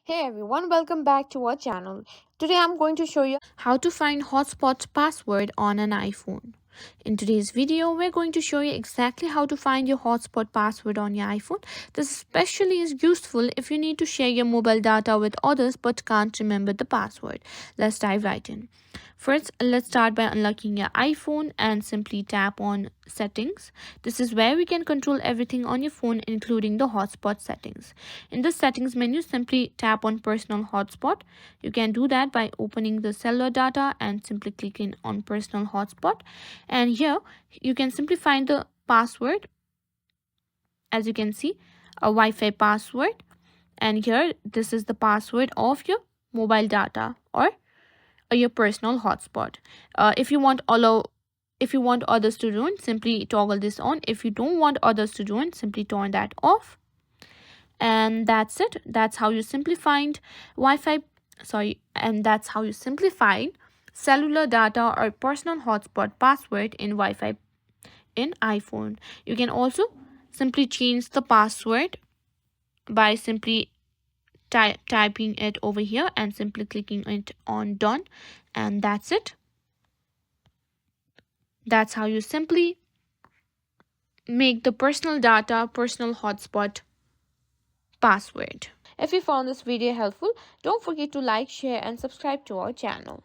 Hey everyone, welcome back to our channel. Today I'm going to show you how to find hotspot password on an iPhone. In today's video, we're going to show you exactly how to find your hotspot password on your iPhone. This especially is useful if you need to share your mobile data with others but can't remember the password. Let's dive right in. First, let's start by unlocking your iPhone and simply tap on settings. This is where we can control everything on your phone, including the hotspot settings. In the settings menu, simply tap on personal hotspot. You can do that by opening the cellular data and simply clicking on personal hotspot. And here you can simply find the password. As you can see, a Wi-Fi password. And here this is the password of your mobile data or your personal hotspot. If you want others to join, simply toggle this on. If you don't want others to join, simply turn that off. And that's it. That's how you simplify Wi-Fi. And that's how you simplify cellular data or personal hotspot password in Wi-Fi in iPhone. You can also simply change the password by simply typing it over here and simply clicking it on done, and that's it. That's how you simply make the personal data personal hotspot password. If you found this video helpful, don't forget to like, share and subscribe to our channel.